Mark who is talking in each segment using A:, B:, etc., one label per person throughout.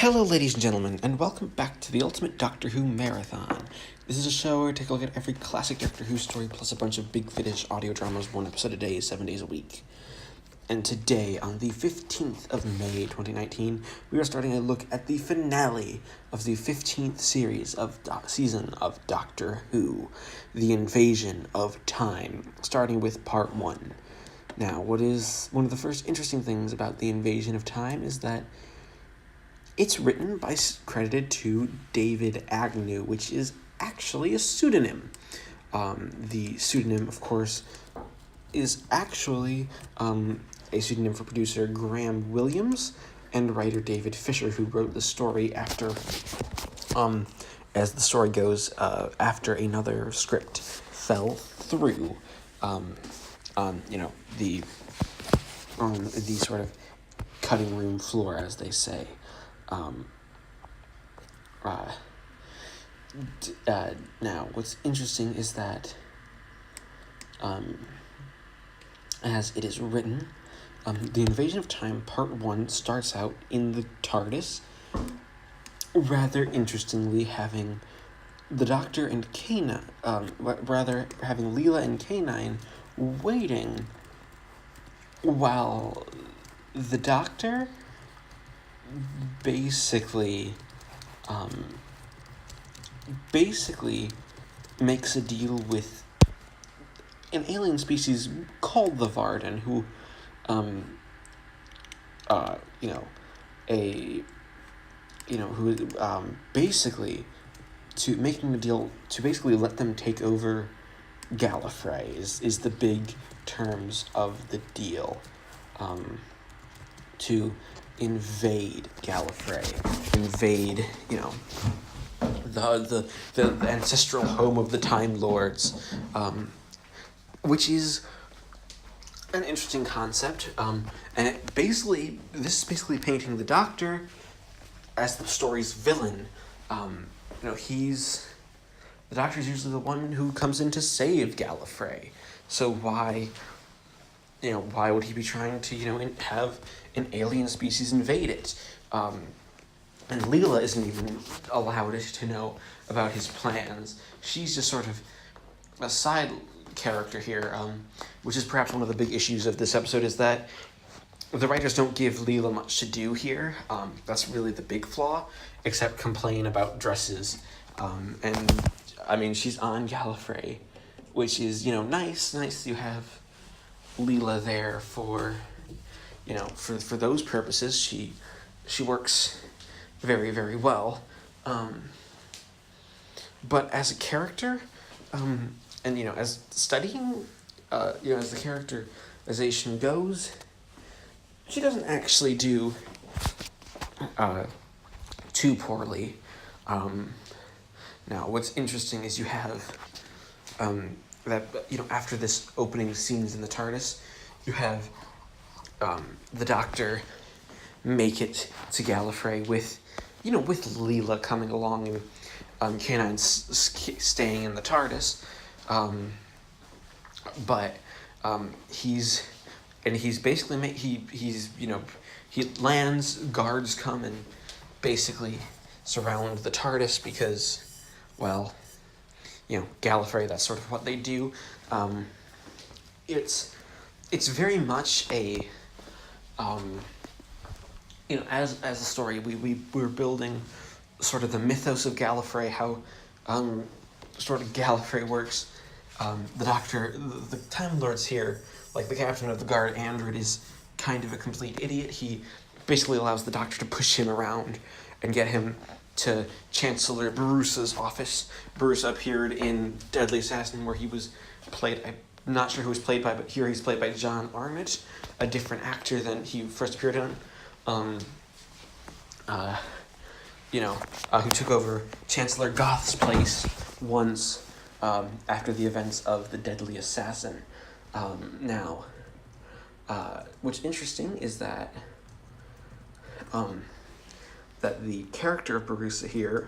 A: Hello, ladies and gentlemen, and welcome back to the Ultimate Doctor Who Marathon. This is a show where I take a look at every classic Doctor Who story plus a bunch of big finish audio dramas, one episode a day, 7 days a week. And today, on the 15th of May, 2019, we are starting a look at the finale of the 15th season of Doctor Who, The Invasion of Time, starting with Part 1. Now, what is one of the first interesting things about The Invasion of Time is that it's written credited to David Agnew, which is actually a pseudonym. The pseudonym, of course, is actually a pseudonym for producer Graham Williams and writer David Fisher, who wrote the story after, as the story goes, after another script fell through, the sort of cutting room floor, as they say. Now, what's interesting is that, as it is written, The Invasion of Time Part 1 starts out in the TARDIS, rather interestingly having the Doctor and having Leela and K9 waiting while the Doctor basically makes a deal with an alien species called the Varden, who, basically to making a deal to basically let them take over Gallifrey is the big terms of the deal, to invade Gallifrey, the ancestral home of the Time Lords, which is an interesting concept, and this is basically painting the Doctor as the story's villain. The Doctor's usually the one who comes in to save Gallifrey, so why would he be trying to, have an alien species invade it? And Leela isn't even allowed to know about his plans. She's just sort of a side character here, which is perhaps one of the big issues of this episode, is that the writers don't give Leela much to do here. That's really the big flaw, except complain about dresses. She's on Gallifrey, which is, nice. You have Leela there for those purposes. She works very, very well. But as a character, as studying, as the characterization goes, she doesn't actually do too poorly. Now, what's interesting is you have that, after this opening scenes in the TARDIS, you have the Doctor make it to Gallifrey with Leela coming along and K9 staying in the TARDIS, but he's basically he lands, guards come and basically surround the TARDIS because, Gallifrey, that's sort of what they do. It's very much a, as a story, we're building sort of the mythos of Gallifrey, how sort of Gallifrey works. The Doctor, the Time Lords here, like the captain of the guard, Andred, is kind of a complete idiot. He basically allows the Doctor to push him around and get him to Chancellor Barusa's office. Barusa appeared in Deadly Assassin, where he was played, I'm not sure who was played by, but here he's played by John Arnott, a different actor than he first appeared in. Who took over Chancellor Goth's place once after the events of the Deadly Assassin. What's interesting is that that the character of Barusa here,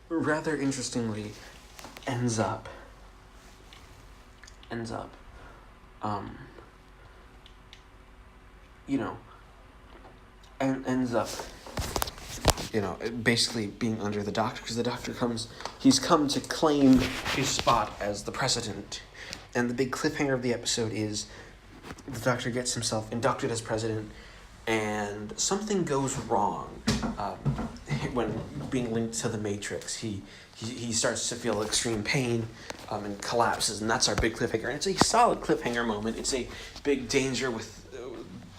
A: rather interestingly, ends up and ends up, basically being under the Doctor, because the Doctor he's come to claim his spot as the president. And the big cliffhanger of the episode is the Doctor gets himself inducted as president, and something goes wrong when being linked to the Matrix. He starts to feel extreme pain and collapses, and that's our big cliffhanger. And it's a solid cliffhanger moment. It's a big danger with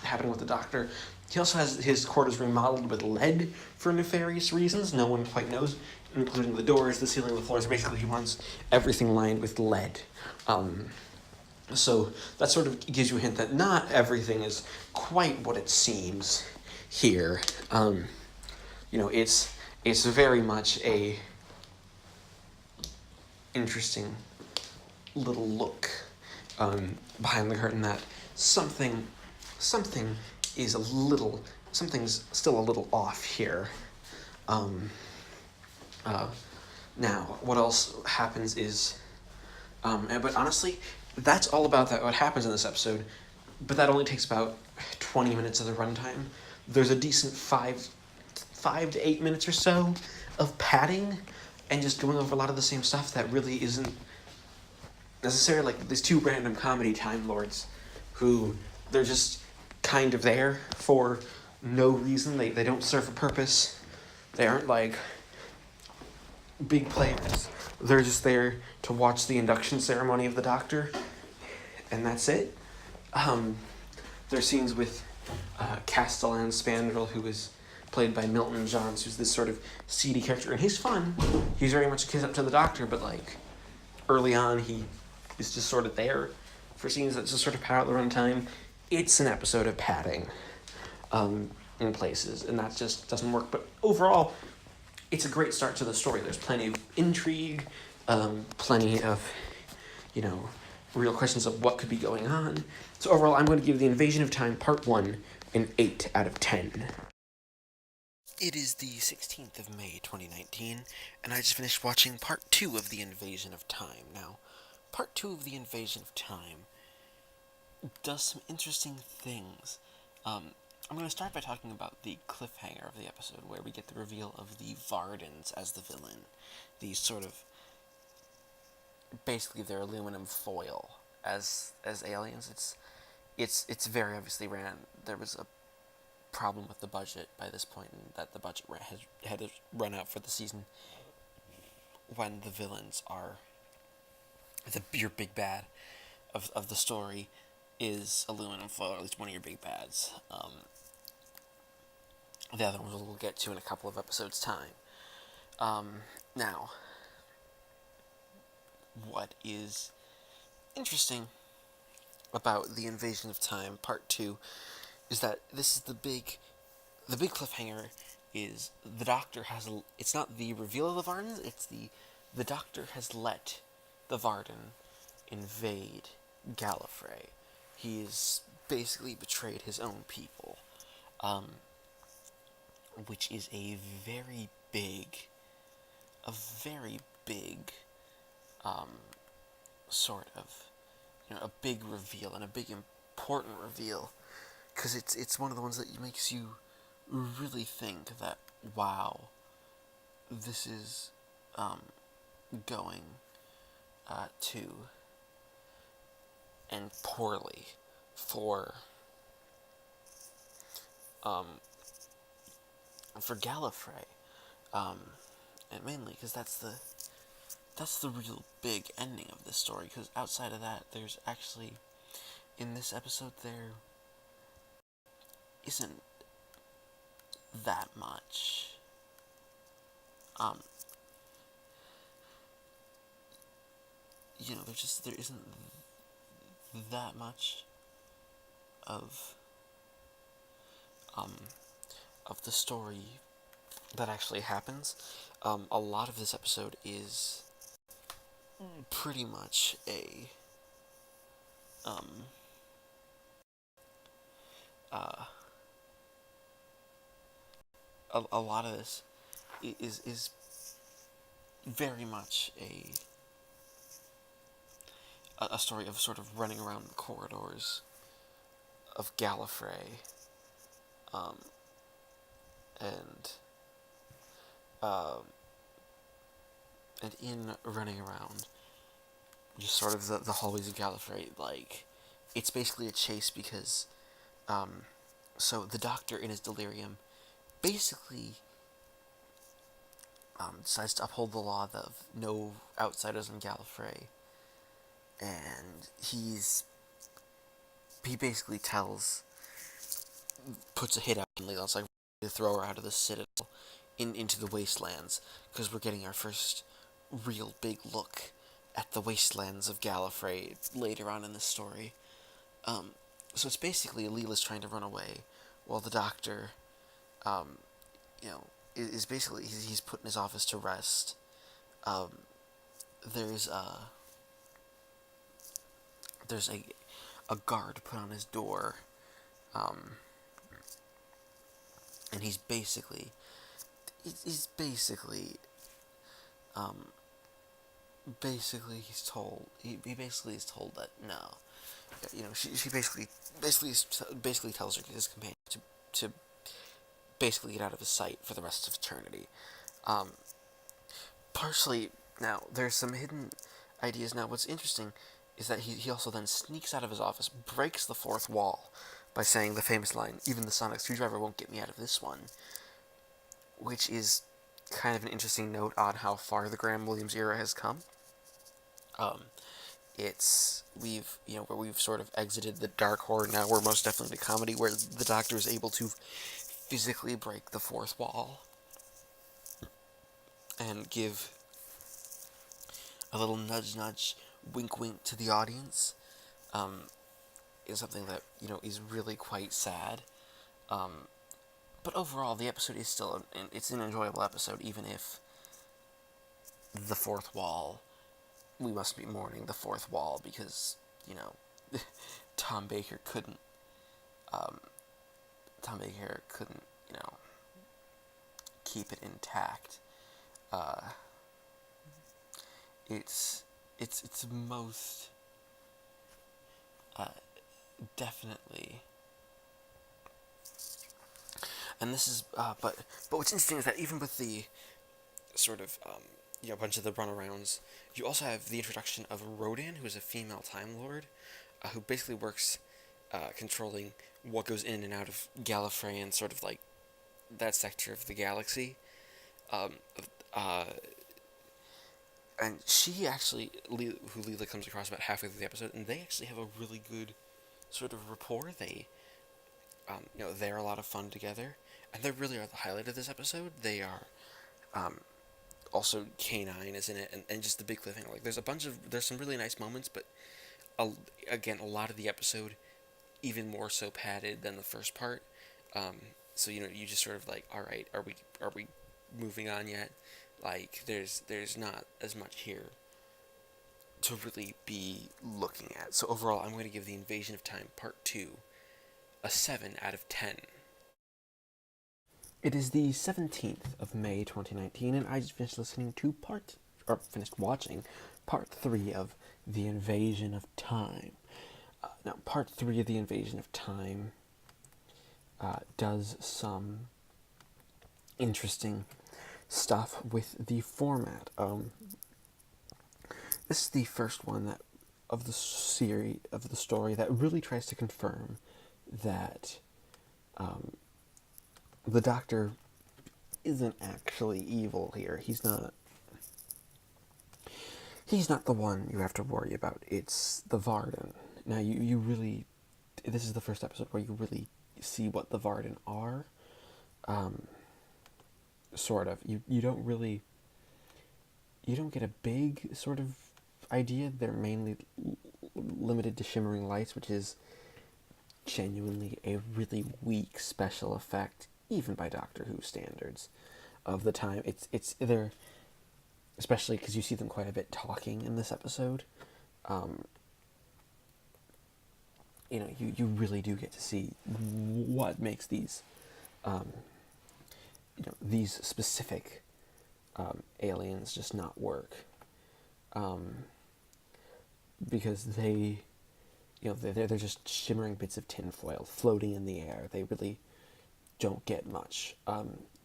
A: happening with the Doctor. He also has his quarters remodeled with lead for nefarious reasons. No one quite knows, including the doors, the ceiling, the floors. Basically, he wants everything lined with lead. So that sort of gives you a hint that not everything is quite what it seems here. It's very much a interesting little look behind the curtain that something's still a little off here. Now, what else happens is, but honestly, that's all about what happens in this episode, but that only takes about 20 minutes of the runtime. There's a decent 5 to 8 minutes or so of padding and just going over a lot of the same stuff that really isn't necessarily, like these two random comedy Time Lords who they're just kind of there for no reason. They don't serve a purpose. They aren't like big players. They're just there to watch the induction ceremony of the Doctor, and that's it. There's scenes with Castellan Spandrel, who is played by Milton Johns, who's this sort of seedy character, and he's fun. He's very much a kiss up to the Doctor, but like early on, he is just sort of there for scenes that just sort of pad out the runtime. It's an episode of padding in places, and that just doesn't work. But overall, it's a great start to the story. There's plenty of intrigue, plenty of, real questions of what could be going on. So overall, I'm going to give The Invasion of Time Part 1 an 8 out of 10. It is the 16th of May, 2019, and I just finished watching Part 2 of The Invasion of Time. Now, Part 2 of The Invasion of Time does some interesting things. I'm going to start by talking about the cliffhanger of the episode, where we get the reveal of the Vardens as the villain. These sort of, basically their aluminum foil as aliens. It's very obviously ran. There was a problem with the budget by this point, and that the budget had run out for the season when the villains are your big bad of the story is aluminum foil, or at least one of your big bads. The other ones we'll get to in a couple of episodes' time. Now, what is interesting about The Invasion of Time Part 2 is that this is the big cliffhanger is the Doctor it's not the reveal of the Vardens, it's the Doctor has let the Varden invade Gallifrey. He's basically betrayed his own people, which is a very big sort of, a big reveal, and a big important reveal, because it's one of the ones that makes you really think that, wow, this is going to end poorly for Gallifrey, and mainly because that's the real big ending of this story. Because outside of that, there's actually, in this episode, there isn't that much. There isn't that much of the story that actually happens. A lot of this episode is pretty much a lot of this is very much a story of sort of running around the corridors of Gallifrey, and um, and in running around, just sort of the hallways of Gallifrey, like, it's basically a chase because, so the Doctor in his delirium basically decides to uphold the law of no outsiders in Gallifrey, and he basically puts a hit out on Leela. It's like to throw her out of the Citadel into the wastelands, because we're getting our first real big look at the wastelands of Gallifrey later on in the story. So it's basically Leela's trying to run away, while the Doctor, um, you know, is basically he's put in his office to rest. There's a guard put on his door, and he's basically he's told he basically is told that no, she basically tells his companion to basically get out of his sight for the rest of eternity. Partially, now there's some hidden ideas. Now what's interesting is that he also then sneaks out of his office, breaks the fourth wall by saying the famous line, "Even the sonic screwdriver won't get me out of this one," which is kind of an interesting note on how far the Graham Williams era has come. Where we've sort of exited the dark horror. Now we're most definitely the comedy, where the Doctor is able to physically break the fourth wall and give a little nudge, wink to the audience. Is something that is really quite sad. But overall, the episode is still it's an enjoyable episode, even if the fourth wall. We must be mourning the fourth wall because Tom Baker couldn't. Keep it intact. It's most definitely. And this is, but what's interesting is that even with the sort of, a bunch of the runarounds, you also have the introduction of Rodan, who is a female Time Lord, who basically works controlling what goes in and out of Gallifrey and sort of like that sector of the galaxy. And she actually, who Leela comes across about halfway through the episode, and they actually have a really good sort of rapport. They're a lot of fun together, and they really are the highlight of this episode. They are, also K9 is in it, and just the big cliffhanger. Like, there's some really nice moments, but again, a lot of the episode, even more so padded than the first part. So you just sort of like, all right, are we moving on yet? Like, there's not as much here to really be looking at. So overall, I'm going to give The Invasion of Time Part 2 a 7 out of 10. It is the 17th of May 2019, and I just finished watching Part 3 of The Invasion of Time. Now, Part 3 of The Invasion of Time does some interesting stuff with the format. This is the first one of the story that really tries to confirm that the Doctor isn't actually evil here. He's not the one you have to worry about. It's the Varden. Now, you really, this is the first episode where you really see what the Varden are. Sort of. You don't get a big sort of idea. They're mainly limited to shimmering lights, which is genuinely a really weak special effect, even by Doctor Who standards of the time. It's they're, especially because you see them quite a bit talking in this episode. You really do get to see what makes these these specific aliens just not work, because they're just shimmering bits of tinfoil floating in the air. They really don't get much.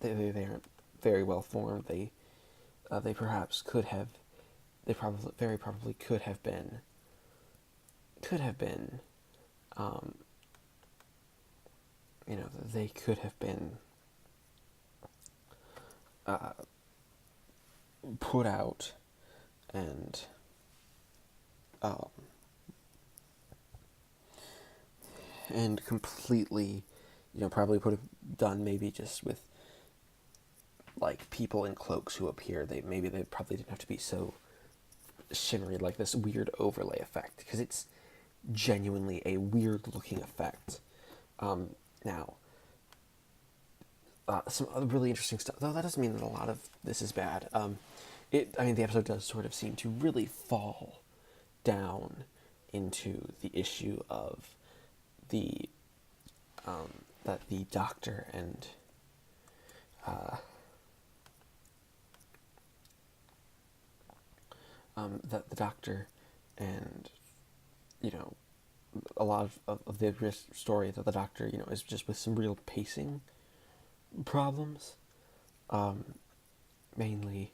A: They aren't very well formed. They perhaps could have. They probably very probably could have been. Could have been. You know, they could have been put out and completely, you know, probably would have done maybe just with like people in cloaks who appear. They probably didn't have to be so shimmery, like this weird overlay effect, because it's genuinely a weird looking effect. Now, some other really interesting stuff, though that doesn't mean that a lot of this is bad. The episode does sort of seem to really fall down into the issue of the that the Doctor and that the Doctor and, you know, a lot of the story that the Doctor, you know, is just with some real pacing problems. Mainly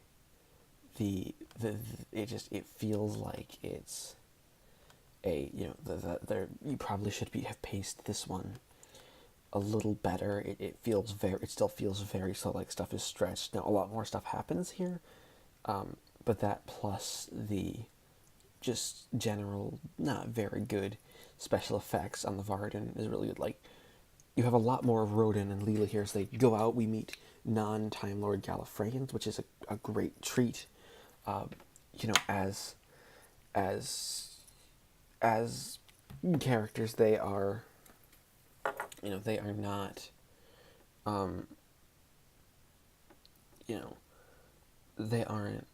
A: it feels like it's a, you know, you probably should have paced this one a little better. It still feels very so like stuff is stretched. Now a lot more stuff happens here, but that plus the just general not very good special effects on the Varden is really good. Like, you have a lot more of Rodin and Leela here as they go out. We meet non-Time Lord Gallifreyans, which is a great treat. You know, as characters, they are, you know, they are not, you know, they aren't,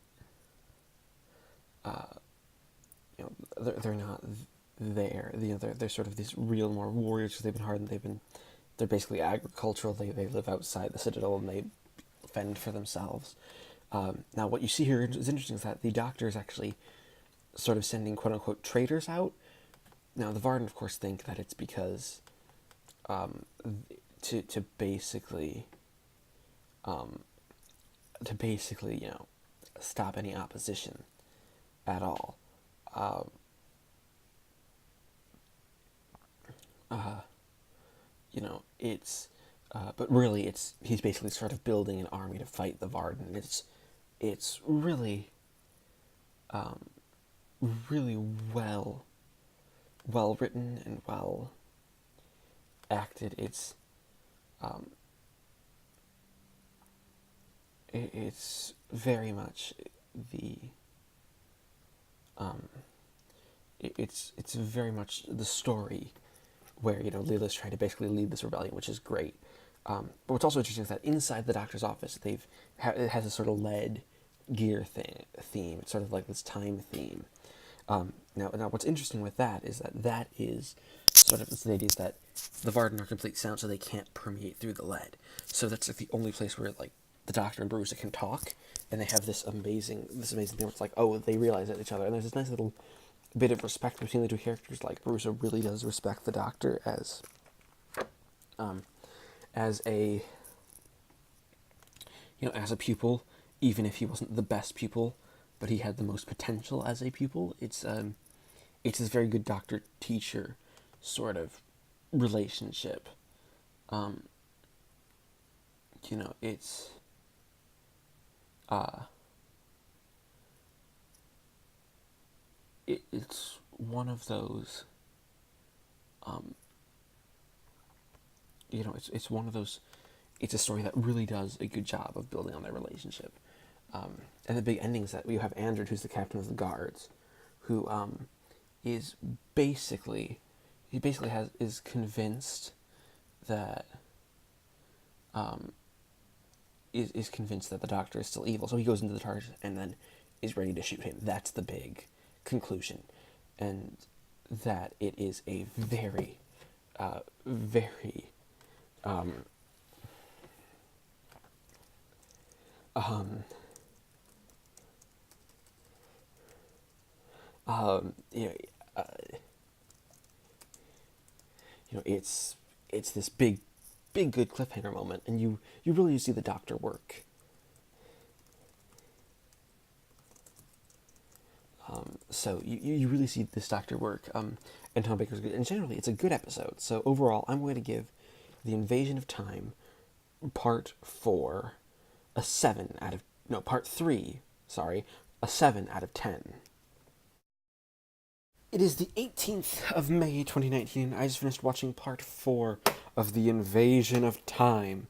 A: you know, they're not there. You know, they're sort of these real more warriors because they've been hardened. They're basically agricultural. They live outside the Citadel and they fend for themselves. Now, what you see here is interesting is that the Doctor is actually sort of sending quote unquote traitors out. Now, the Varden, of course, think that it's because to basically you know, stop any opposition at all. You know, it's but really he's basically sort of building an army to fight the Varden. It's really really well written and well acted. It's very much the it's very much the story where, you know, Leela's trying to basically lead this rebellion, which is great. But what's also interesting is that inside the Doctor's office, it has a sort of lead gear theme. It's sort of like this time theme. Now, what's interesting with that is that is sort of the idea is that the Varden are complete sound, so they can't permeate through the lead. So that's like the only place where like the Doctor and Bruce can talk, and they have this amazing thing where it's like, oh, they realize that each other, and there's this nice little bit of respect between the two characters. Like, Bruce really does respect the Doctor as a, you know, as a pupil, even if he wasn't the best pupil, but he had the most potential as a pupil. It's this very good Doctor-teacher sort of relationship. You know, it's it's one of those, you know, it's one of those, it's a story that really does a good job of building on their relationship. And the big ending is that you have Andrew, who's the captain of the guards, who is basically is convinced that is convinced that the Doctor is still evil. So he goes into the TARDIS and then is ready to shoot him. That's the big conclusion, and that it is a very, very you know, it's this big big good cliffhanger moment, and you really see the Doctor work. So you really see this Doctor work, and Tom Baker's good. And generally, it's a good episode. So overall, I'm going to give The Invasion of Time, Part 4, a 7 out of... No, Part 3, sorry, a 7 out of 10. It is the 18th of May, 2019. I just finished watching Part 4 of The Invasion of Time.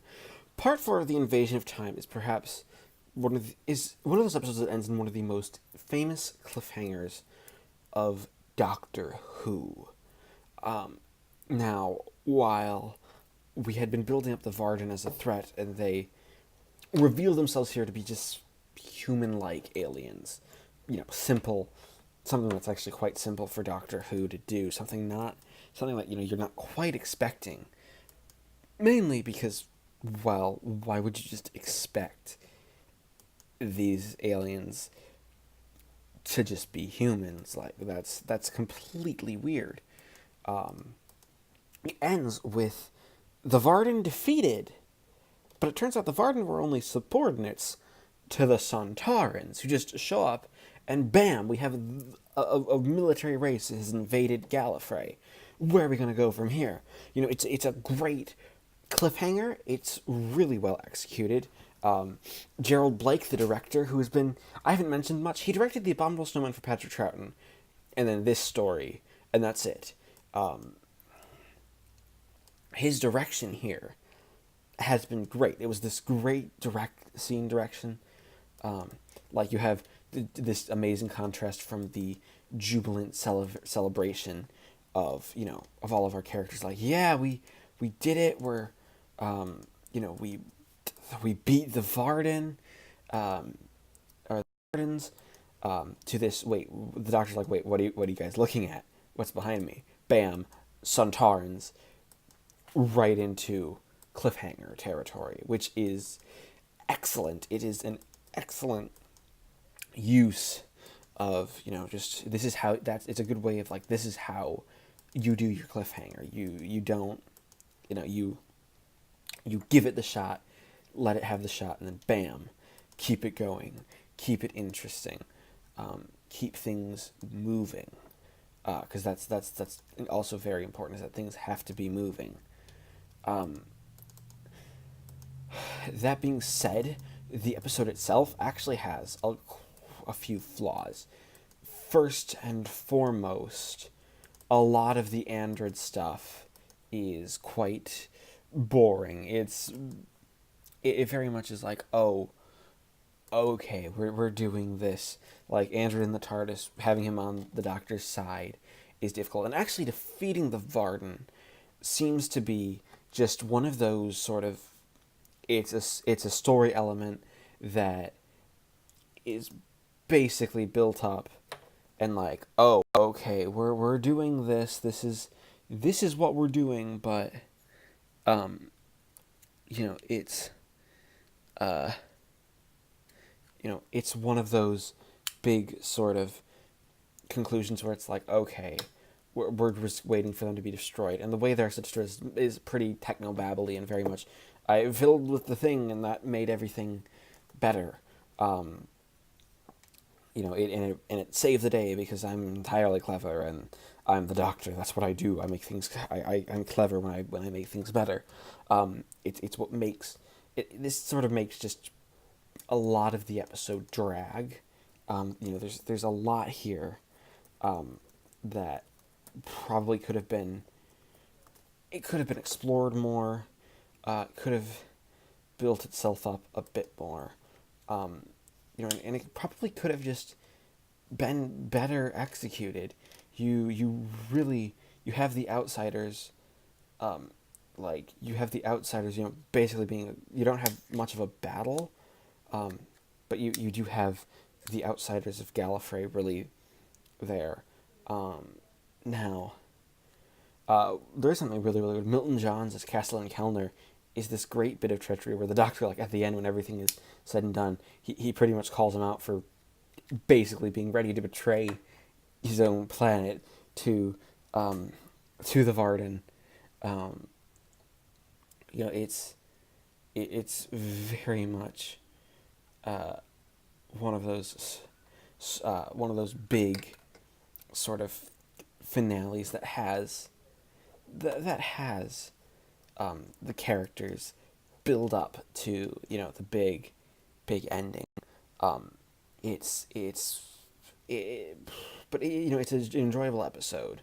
A: Part 4 of The Invasion of Time is perhaps one of those episodes that ends in one of the most famous cliffhangers of Doctor Who. Now, while we had been building up the Varden as a threat, and they reveal themselves here to be just human-like aliens, simple, something that's actually quite simple for Doctor Who to do, something that you're not quite expecting. Mainly because, well, why would you just expect these aliens to just be humans? Like, that's completely weird. It ends with the Varden defeated, but it turns out the Varden were only subordinates to the Sontarans, who just show up, and bam, we have a military race that has invaded Gallifrey. Where are we going to go from here? It's a great cliffhanger. It's really well executed. Gerald Blake, the director, who has been... I haven't mentioned much. He directed The Abominable Snowman for Patrick Troughton, and then this story, and that's it. His direction here has been great. It was this great scene direction. Like, you have this amazing contrast from the jubilant celebration of all of our characters. Like, yeah, we did it. We're, we beat the Varden, or the Vardens, to this. Wait, the Doctor's like, wait, what are you guys looking at? What's behind me? Bam, Sontarans, right into cliffhanger territory, which is excellent. It is an excellent use of, just, this is how it's a good way of, like, this is how you do your cliffhanger. You don't, you give it the shot, let it have the shot, and then bam, keep it going, keep it interesting, keep things moving, because that's also very important, is that things have to be moving. That being said, the episode itself actually has a few flaws. First and foremost, a lot of the android stuff is quite boring. It very much is like, oh, okay, we're doing this. Like, Android in the TARDIS, having him on the Doctor's side is difficult. And actually defeating the Varden seems to be just one of those sort of... It's a story element that is basically built up, and like, oh, okay, we're doing this. This is what we're doing, but it's it's one of those big sort of conclusions where it's like, okay, we're just waiting for them to be destroyed, and the way they're destroyed is pretty techno-babbly and very much I filled with the thing, and that made everything better. It saved the day because I'm entirely clever and I'm the Doctor. That's what I do. I make things. I'm clever when I make things better. It's what makes it. This sort of makes just a lot of the episode drag. There's a lot here that probably could have been. It could have been explored more. Could have built itself up a bit more. And it probably could have just been better executed. You have the outsiders, basically being, you don't have much of a battle, but you do have the outsiders of Gallifrey really there. Now, there's something really, really good. Milton Johns as Castellan Kellner is this great bit of treachery where the Doctor, like, at the end when everything is said and done, he pretty much calls him out for basically being ready to betray his own planet to the Varden. it's very much one of those big sort of finales that has the characters build up to the big ending. Um, it's but it's an enjoyable episode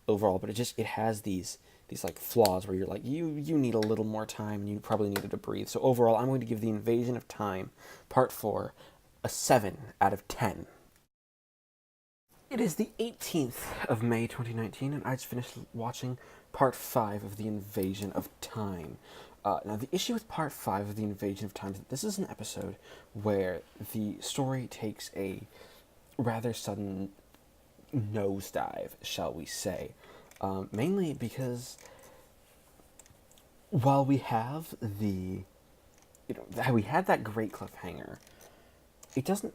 A: overall. But it has these like flaws where you're like you need a little more time and you probably needed to breathe. So overall, I'm going to give the Invasion of Time Part 4 a 7 out of 10. It is the 18th of May 2019, and I just finished watching Part 5 of The Invasion of Time. Now, the issue with Part 5 of The Invasion of Time is that this is an episode where the story takes a rather sudden nosedive, shall we say. Mainly because while we have we had that great cliffhanger, it doesn't.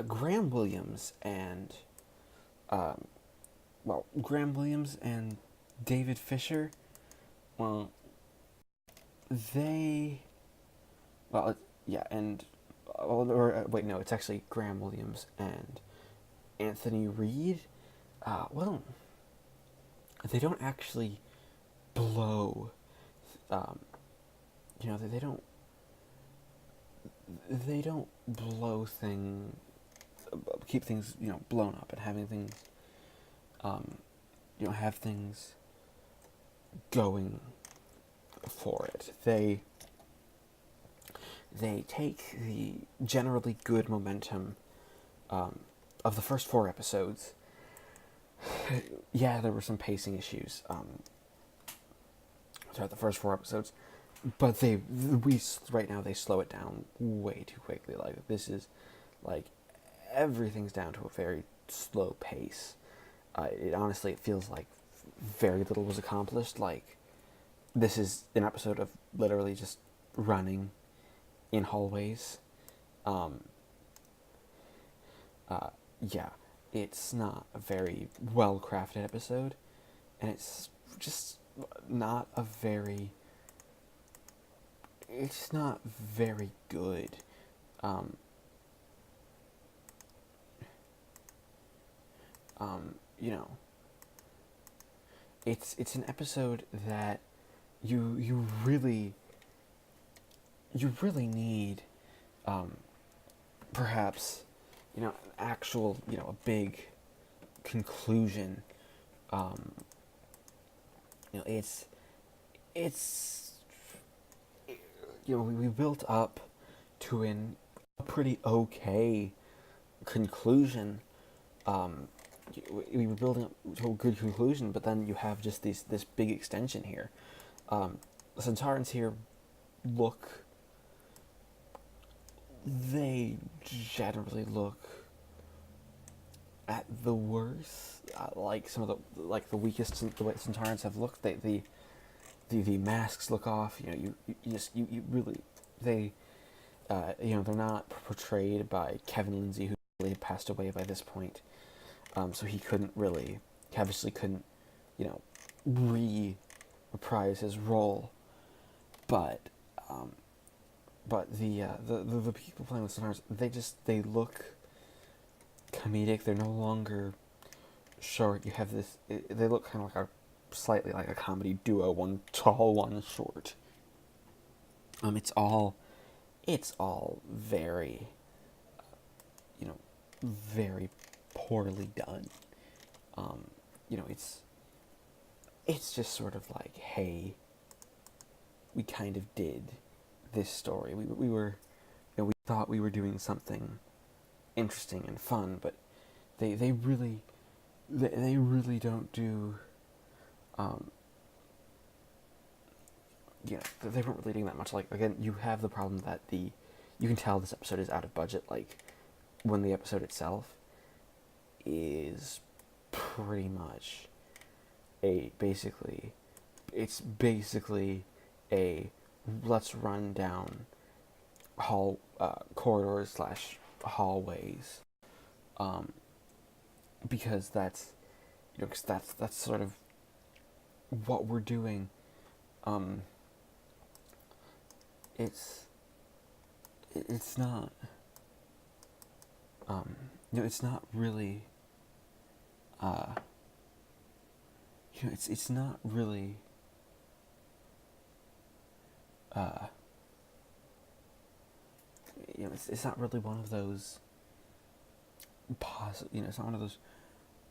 A: Graham Williams and Graham Williams and David Fisher, well, they, well, yeah, and wait, no, it's actually Graham Williams and Anthony Reed. Well, they don't actually blow. They don't. They don't blow things, keep things blown up and having things, have things going for it. They take the generally good momentum of the first 4 episodes. Yeah, there were some pacing issues throughout the first 4 episodes, but right now they slow it down way too quickly. Like, this is like everything's down to a very slow pace. It feels like very little was accomplished. Like, this is an episode of literally just running in hallways. Yeah, it's not a very well crafted episode, and it's just not a very. It's not very good. It's an episode that you really need, perhaps, an actual, a big conclusion. It's we built up to a pretty okay conclusion. We were building up to a good conclusion, but then you have just this big extension here. The Centaurans here they generally look at the worst, like some of the weakest the way Centaurans have looked. The masks look off. You really, they, they're not portrayed by Kevin Lindsay, who really passed away by this point. So he obviously couldn't, reprise his role. But the people playing with Centaurs, they look comedic. They're no longer short. You have this. They look kind of slightly like a comedy duo, one tall, one short. It's all very, very poorly done. It's just sort of like, hey, we kind of did this story. We were, we thought we were doing something interesting and fun, but they really don't do. They weren't really doing that much. Like, again, you have the problem that you can tell this episode is out of budget. Like, when the episode itself is pretty much it's basically a let's run down corridors / hallways, because that's sort of what we're doing. um, it's not, it's not really, it's not really, it's not really one of those, it's not one of those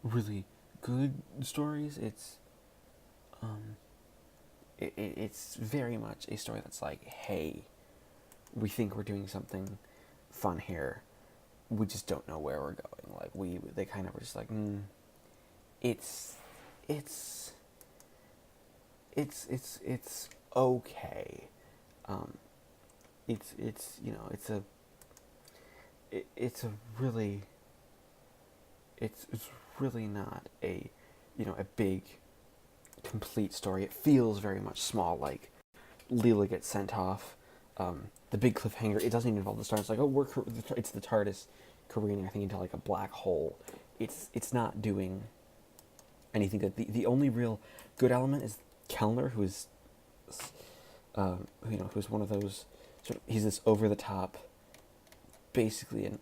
A: really good stories. It's very much a story that's like, hey, we think we're doing something fun here. We just don't know where we're going. Like they kind of were just like, it's okay. It's a really, it's really not a big complete story. It feels very much small. Like Leela gets sent off. The big cliffhanger. It doesn't even involve the star. It's like, oh, it's the TARDIS careening, I think, into like a black hole. It's not doing anything good. The only real good element is Kellner, who's who's one of those. He's this over the top, basically an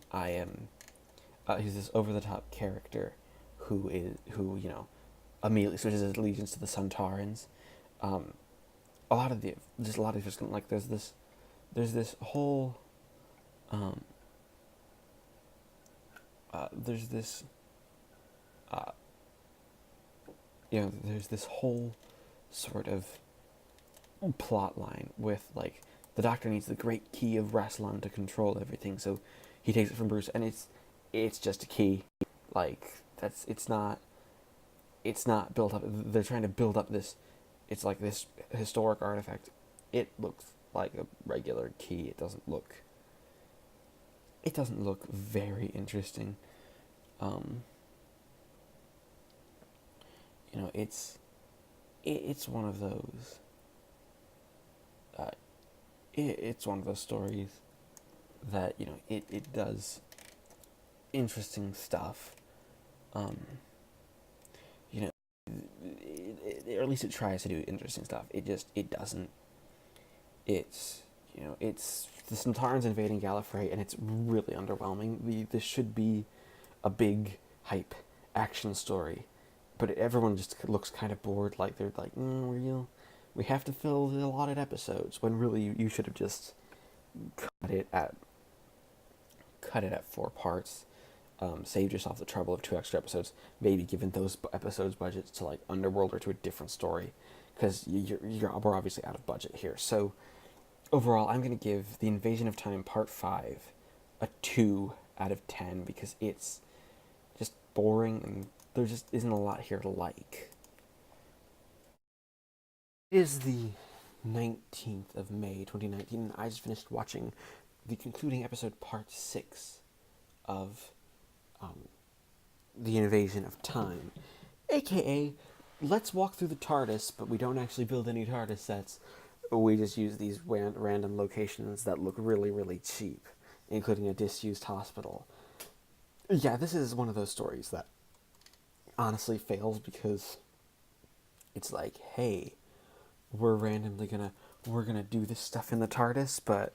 A: he's this over the top character who immediately switches his allegiance to the Suntarans. A lot of just like there's this whole there's this there's this whole sort of plot line with like the Doctor needs the great key of Rassilon to control everything, so he takes it from Bruce, and it's just a key. Like it's not built up. They're trying to build up this. It's like this historic artifact. It looks like a regular key. It doesn't look very interesting. It's one of those. It's one of those stories that it does interesting stuff. Or at least it tries to do interesting stuff. It doesn't. It's the Centaurans invading Gallifrey, and it's really underwhelming. This should be a big hype action story, but everyone just looks kind of bored. Like they're like, we have to fill the allotted episodes, when really you should have just cut it at 4 parts. Saved yourself the trouble of 2 extra episodes. Maybe given those episodes budgets to like Underworld or to a different story, because we're obviously out of budget here. So overall, I'm going to give The Invasion of Time Part 5 a 2 out of 10 because it's just boring and there just isn't a lot here to like. It is the 19th of May 2019, and I just finished watching the concluding episode, Part 6 of The Invasion of Time, aka let's walk through the TARDIS, but we don't actually build any TARDIS sets. We just use these random locations that look really, really cheap, including a disused hospital. Yeah, this is one of those stories that honestly fails because it's like, hey, we're gonna do this stuff in the TARDIS, but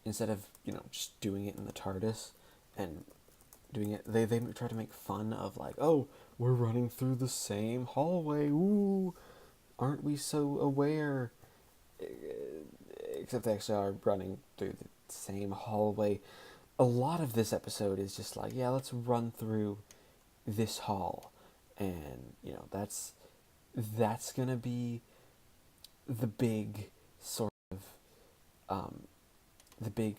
A: instead of just doing it in the TARDIS and doing it, they try to make fun of like, oh, we're running through the same hallway, ooh, aren't we so aware? Except they actually are running through the same hallway. A lot of this episode is just like, yeah, let's run through this hall, and that's gonna be the big sort of the big,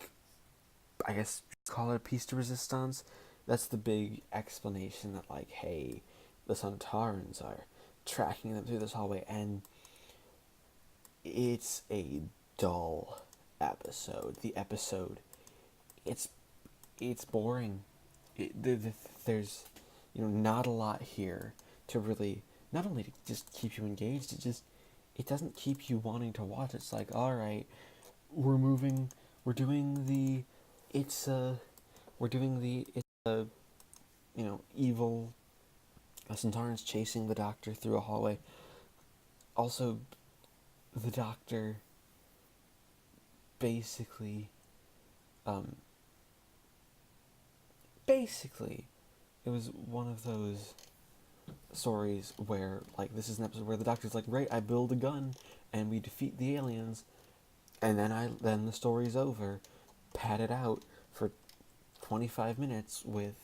A: I guess, call it a piece de resistance. That's the big explanation that, like, hey, the Sontarans are tracking them through this hallway, and it's a dull episode. The episode, it's boring. There's not a lot here to really, not only to just keep you engaged, it doesn't keep you wanting to watch. It's like, all right, we're doing the evil Centaurans chasing the Doctor through a hallway. also, the Doctor basically, um, it was one of those stories where, like, this is an episode where the Doctor's like, right, I build a gun and we defeat the aliens, and then the story's over, padded out for 25 minutes with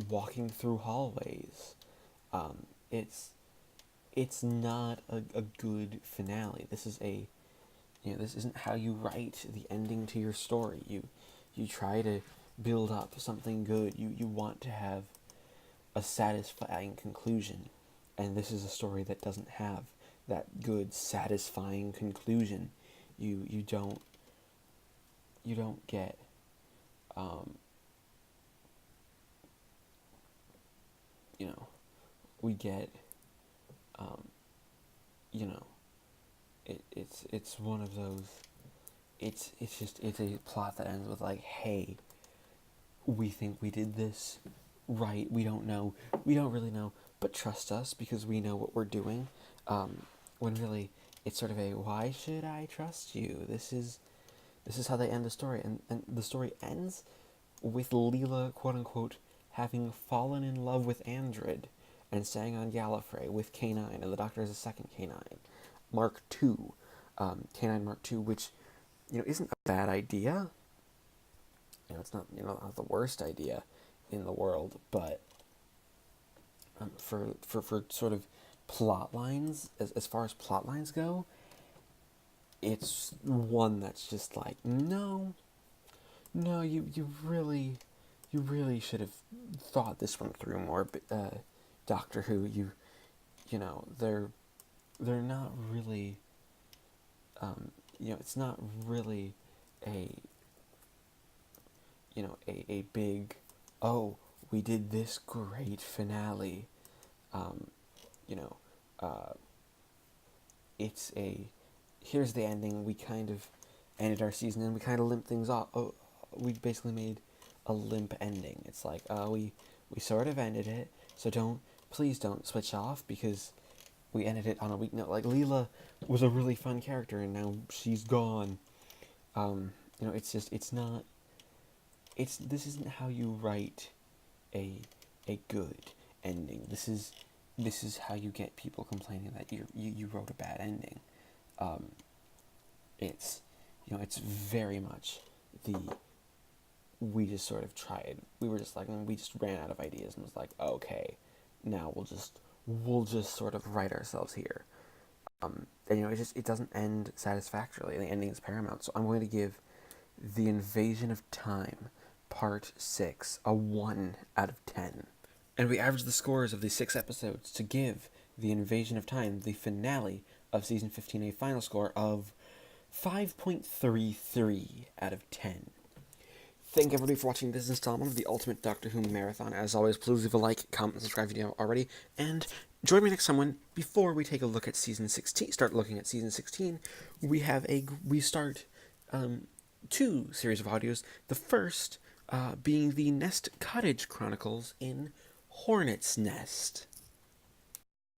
A: walking through hallways. It's not a good finale. This isn't how you write the ending to your story. You try to build up something good. You want to have a satisfying conclusion, and this is a story that doesn't have that good satisfying conclusion. You don't get you know we get you know it's one of those, it's a plot that ends with like, hey, we think we did this right, we don't really know, but trust us because we know what we're doing, when really it's sort of a, why should I trust you? This is how they end the story, and the story ends with Leela, quote unquote, having fallen in love with Andrid and staying on Gallifrey with K9, and the Doctor is a second K9, Mark II, K9 Mark II, which, isn't a bad idea. It's not, not the worst idea in the world, but for sort of plot lines, as far as plot lines go, it's one that's just like, no, you really should have thought this one through more, Doctor Who. They're not really, it's not really a, a big, oh, we did this great finale, you know, it's a, here's the ending, we kind of ended our season and we kind of limped things off. Oh, we basically made a limp ending. It's like, we sort of ended it, so please don't switch off because we ended it on a weak note. Like, Leela was a really fun character and now she's gone. It's not, this isn't how you write a good ending. This is how you get people complaining that you wrote a bad ending. It's it's very much we just sort of tried. We were just like, we just ran out of ideas and was like, okay, now we'll just sort of write ourselves here. And it doesn't end satisfactorily. The ending is paramount. So I'm going to give The Invasion of Time Part 6 a 1 out of 10. And we averaged the scores of the 6 episodes to give The Invasion of Time, the finale of Season 15, a final score of 5.33 out of 10. Thank everybody for watching this installment of the Ultimate Doctor Who Marathon. As always, please leave a like, comment, and subscribe if you haven't already. And join me next time before we take a look at Season 16, start looking at Season 16, we start 2 series of audios. The first being the Nest Cottage Chronicles in Hornet's Nest.